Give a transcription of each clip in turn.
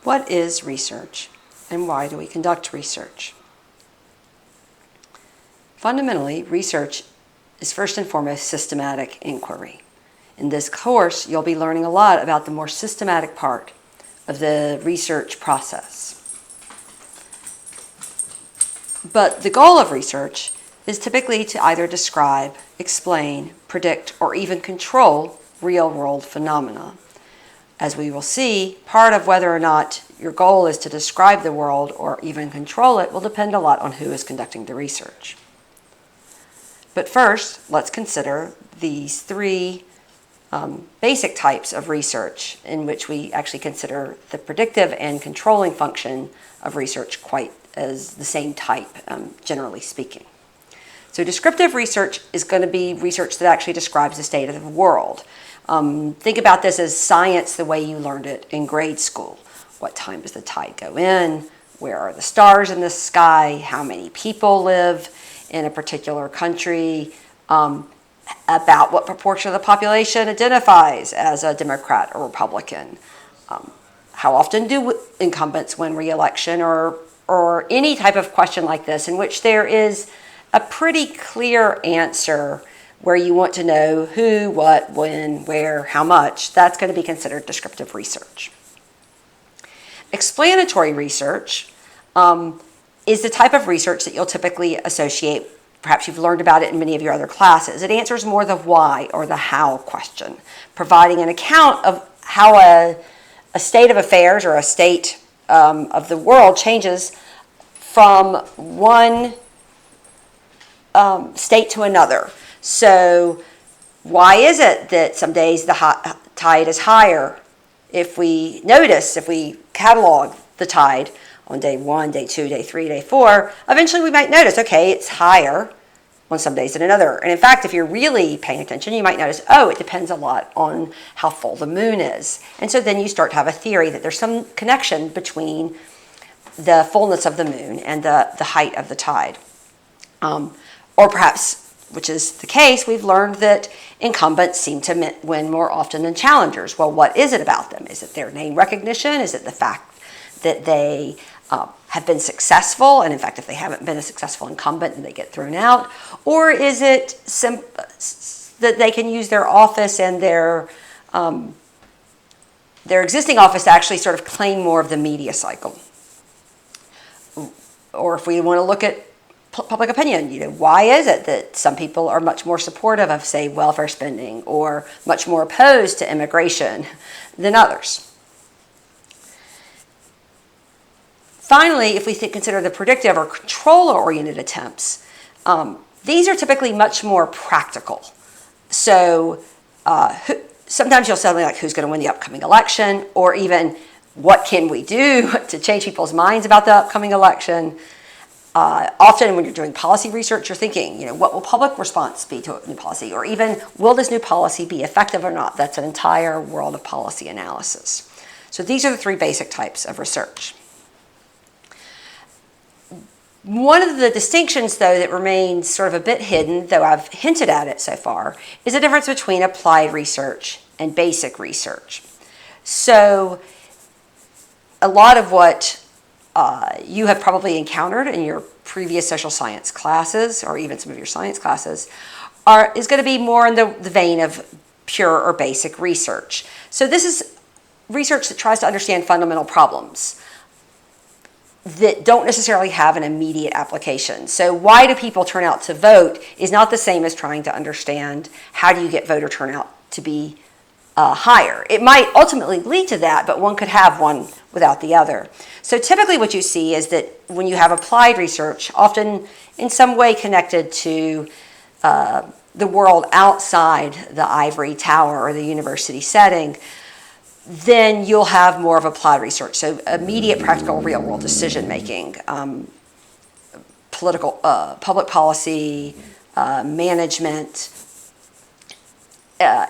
What is research, and why do we conduct research? Fundamentally, research is first and foremost systematic inquiry. In this course, you'll be learning a lot about the more systematic part of the research process. But the goal of research is typically to either describe, explain, predict, or even control real-world phenomena. As we will see, part of whether or not your goal is to describe the world or even control it will depend a lot on who is conducting the research. But first, let's consider these three basic types of research in which we actually consider the predictive and controlling function of research quite as the same type, generally speaking. So descriptive research is going to be research that actually describes the state of the world. Think about this as science the way you learned it in grade school. What time does the tide go in? Where are the stars in the sky? How many people live in a particular country? About what proportion of the population identifies as a Democrat or Republican? How often do incumbents win re-election, or any type of question like this in which there is a pretty clear answer where you want to know who, what, when, where, how much. That's going to be considered descriptive research. Explanatory research is the type of research that you'll typically associate, perhaps you've learned about it in many of your other classes. It answers more the why or the how question, providing an account of how a state of affairs or a state of the world changes from one state to another. So why is it that some days the tide is higher? If we catalog the tide on day 1, day 2, day 3, day 4, eventually we might notice, okay, it's higher on some days than another. And in fact, if you're really paying attention, you might notice, oh, it depends a lot on how full the moon is. And so then you start to have a theory that there's some connection between the fullness of the moon and the height of the tide. Or perhaps, which is the case, we've learned that incumbents seem to win more often than challengers. Well, what is it about them? Is it their name recognition? Is it the fact that they have been successful, and in fact, if they haven't been a successful incumbent, then they get thrown out? Or is it that they can use their office and their existing office to actually sort of claim more of the media cycle? Or if we want to look at public opinion, why is it that some people are much more supportive of, say, welfare spending, or much more opposed to immigration than others? Finally, if we consider the predictive or control-oriented attempts, these are typically much more practical. So sometimes you'll say something like, who's going to win the upcoming election, or even what can we do to change people's minds about the upcoming election? Often when you're doing policy research, you're thinking, what will public response be to a new policy? Or even, will this new policy be effective or not? That's an entire world of policy analysis. So these are the three basic types of research. One of the distinctions, though, that remains sort of a bit hidden, though I've hinted at it so far, is the difference between applied research and basic research. So a lot of what you have probably encountered in your previous social science classes, or even some of your science classes, is going to be more in the vein of pure or basic research. So this is research that tries to understand fundamental problems that don't necessarily have an immediate application. So why do people turn out to vote is not the same as trying to understand how do you get voter turnout to be higher. It might ultimately lead to that, but one could have one without the other. So typically what you see is that when you have applied research, often in some way connected to the world outside the ivory tower or the university setting, then you'll have more of applied research. So immediate, practical, real-world decision-making, public policy, management,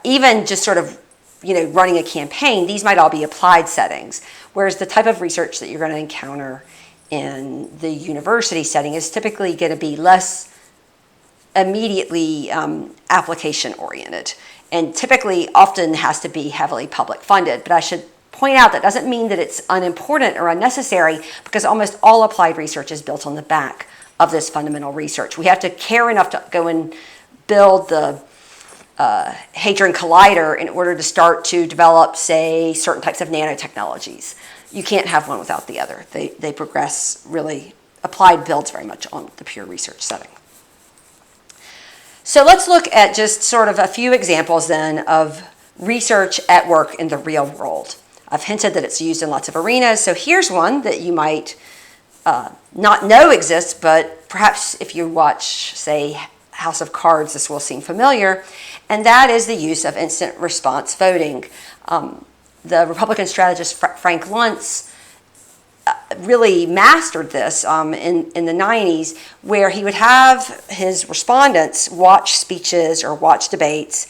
even just sort of running a campaign. These might all be applied settings, whereas the type of research that you're going to encounter in the university setting is typically going to be less immediately application-oriented, and typically often has to be heavily public funded. But I should point out that doesn't mean that it's unimportant or unnecessary, because almost all applied research is built on the back of this fundamental research. We have to care enough to go and build the Hadron Collider in order to start to develop, say, certain types of nanotechnologies. You can't have one without the other. They progress really, applied builds very much on the pure research setting. So let's look at just sort of a few examples then of research at work in the real world. I've hinted that it's used in lots of arenas, so here's one that you might not know exists, but perhaps if you watch, say, House of Cards, this will seem familiar, and that is the use of instant response voting. The Republican strategist Frank Luntz really mastered this in the 90s, where he would have his respondents watch speeches or watch debates,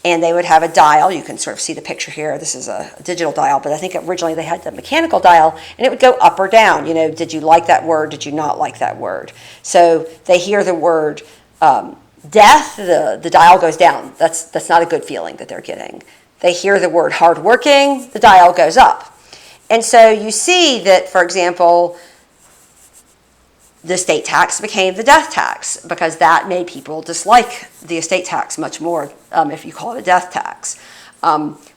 and they would have a dial. You can sort of see the picture here. This is a digital dial, but I think originally they had the mechanical dial, and it would go up or down. You know, did you like that word? Did you not like that word? So they hear the word death, the dial goes down. That's not a good feeling that they're getting. They hear the word hardworking, the dial goes up. And so you see that, for example, the estate tax became the death tax, because that made people dislike the estate tax much more if you call it a death tax.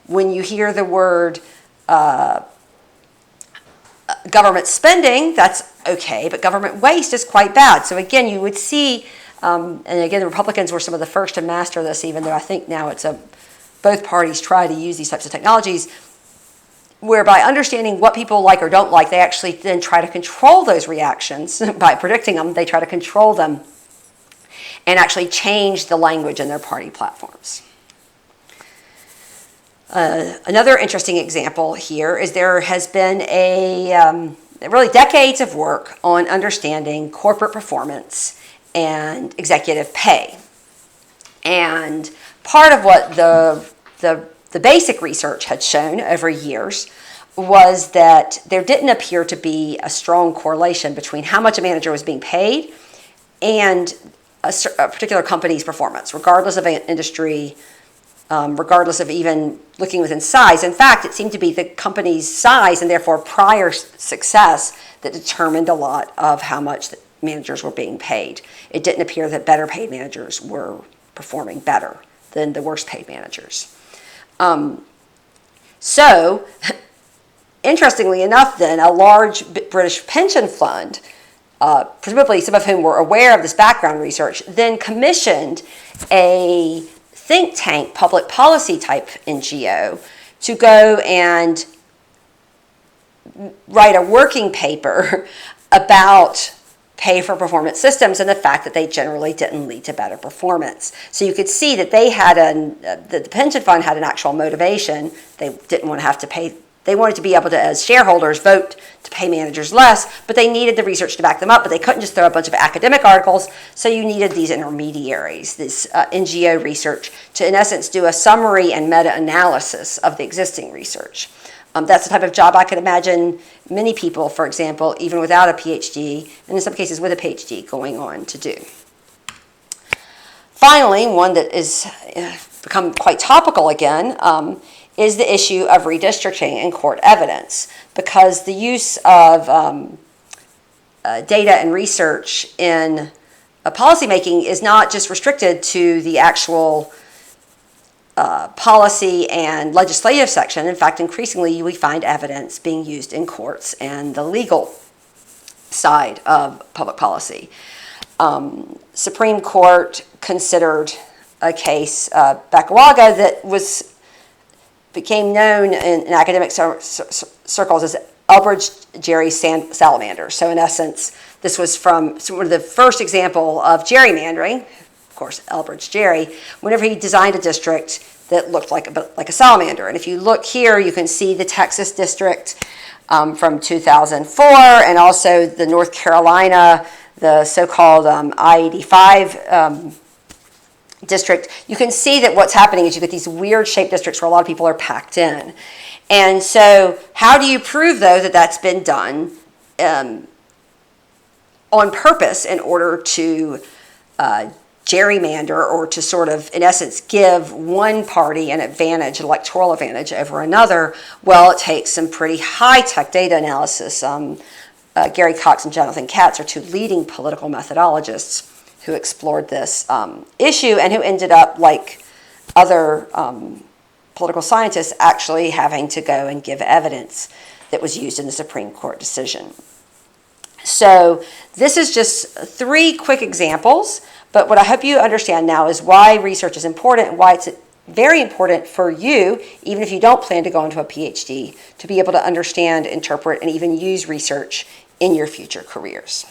When you hear the word government spending, that's okay, but government waste is quite bad. So again, you would see, and again, the Republicans were some of the first to master this, even though I think now both parties try to use these types of technologies, where by understanding what people like or don't like, they actually then try to control those reactions. By predicting them, they try to control them and actually change the language in their party platforms. Another interesting example here is there has been really decades of work on understanding corporate performance and executive pay. And part of what the basic research had shown over years was that there didn't appear to be a strong correlation between how much a manager was being paid and a particular company's performance, regardless of industry, regardless of even looking within size. In fact, it seemed to be the company's size and therefore prior success that determined a lot of how much the managers were being paid. It didn't appear that better paid managers were performing better than the worst paid managers. So, interestingly enough then, a large British pension fund, presumably some of whom were aware of this background research, then commissioned a think tank, public policy type NGO, to go and write a working paper about pay for performance systems and the fact that they generally didn't lead to better performance. So you could see that they had the pension fund had an actual motivation. They didn't want to have to pay. They wanted to be able to, as shareholders, vote to pay managers less, but they needed the research to back them up, but they couldn't just throw a bunch of academic articles, so you needed these intermediaries, this NGO research, to, in essence, do a summary and meta-analysis of the existing research. That's the type of job I could imagine many people, for example, even without a PhD, and in some cases with a PhD, going on to do. Finally, one that is become quite topical again is the issue of redistricting in court evidence, because the use of data and research in policymaking is not just restricted to the actual policy and legislative section. In fact, increasingly we find evidence being used in courts and the legal side of public policy. Supreme Court considered a case, Bakawaga, that became known in academic circles as Elbridge Gerry salamander. So in essence, this was from one of the first example of gerrymandering. Of course, Elbridge Gerry, whenever he designed a district that looked like a salamander. And if you look here, you can see the Texas district from 2004, and also the North Carolina, the so-called I-85 district. You can see that what's happening is you get these weird shaped districts where a lot of people are packed in. And so how do you prove, though, that that's been done on purpose in order to gerrymander, or to sort of, in essence, give one party an advantage, an electoral advantage over another, well, it takes some pretty high-tech data analysis. Gary Cox and Jonathan Katz are two leading political methodologists who explored this issue and who ended up, like other political scientists, actually having to go and give evidence that was used in the Supreme Court decision. So this is just 3 quick examples, but what I hope you understand now is why research is important and why it's very important for you, even if you don't plan to go into a PhD, to be able to understand, interpret, and even use research in your future careers.